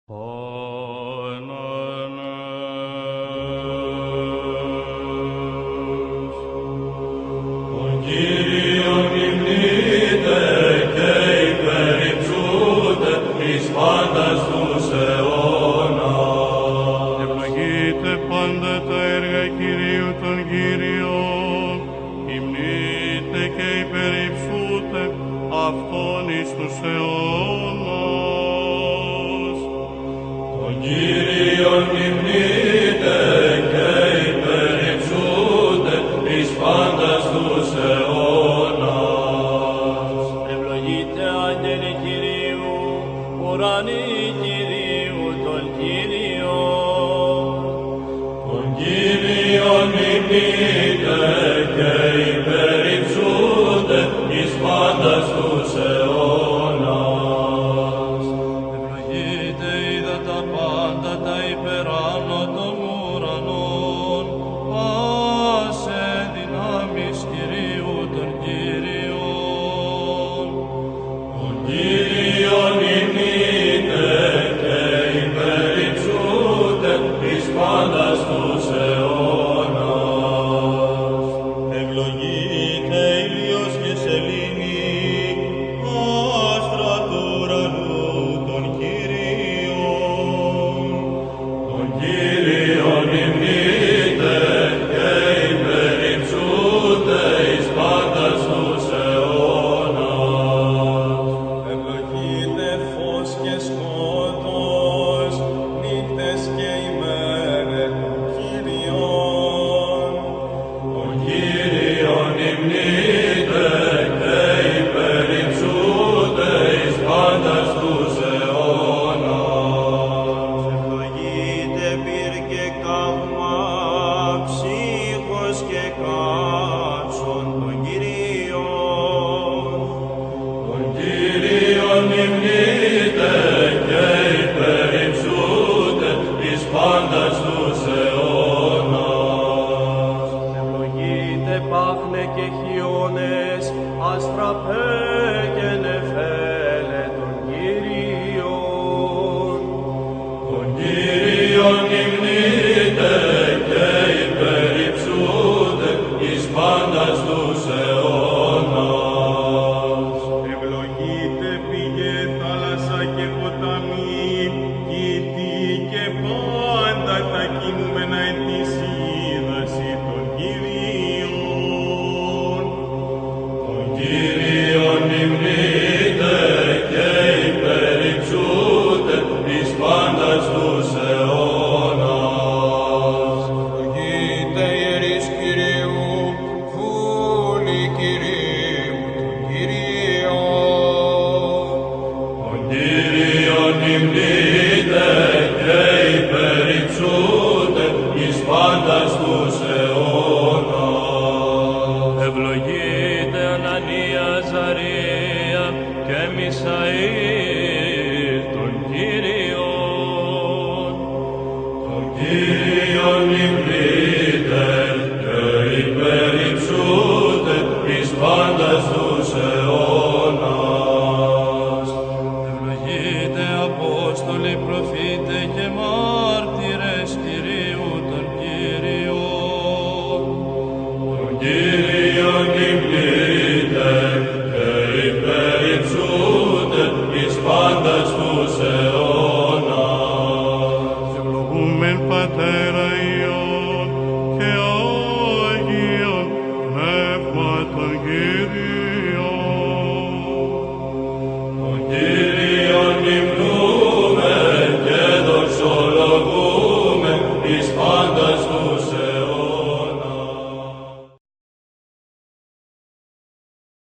Τον Κύριον μνημνείτε και υπερυψούτε εις πάντας τους αιώνας. Ευλογείτε πάντα τα έργα Κυρίου των Κύριων, υμνείτε και υπερυψούτε αυτόν εις τους αιώνας. Τον Κύριον μνημνείτε και υπερυψούτε εις πάντας τους αιώνας. Ευλογείτε άγγελοι Κυρίου, ουρανοί Κυρίου των Κύριων. Τον Κύριον μνημνείτε και υπερυψούτε εις πάντας τους αιώνας. Ευλογείτε είδα τα πάντα τα υπεράνω των ουρανών, πάσε δυνάμεις Κυρίου των Κύριων. Τον Κύριον μνημνείτε και υπερυψούτε εις πάντας τους αιώνας. Ευλογείτε ήλιος και σελήνη, άστρα του ουρανού των Κύριων. Τον Κύριον μνημνείτε και υπερυψούτε εις πάντας τους αιώνας. Ευλογείτε φως και σκότος, νύχτες και ημέρες των Κύριων. Τον Κύριον μνημνείτε και υπερυψούτε εις πάντας τους αιώνας. Ευλογείτε πυρ και καύμα, ψύχος και κάψον των Κυρίων. Τον Κύριον μνημνείτε και υπερυψούτε εις πάντας τους αιώνας. Ευλογείτε πάχνε και χιόνες, αστραπέ και νεφέλε των Κύριων. Τον Κύριον μνημνείτε και υπερυψούτε εις πάντας τους αιώνας. Ευλογείτε πήγε θάλασσα και ποταμοί, κήτη και πάντα τα κινούμενα εν της είδαση των Κυρίων. Τον Κύριον μνημνείτε και υπερυψούτε εις πάντας τους αιώνας. Ευλογείτε ιερείς Κυρίου, φούλοι Κυρίου των Κυρίων. Τον Κύριον μνημνείτε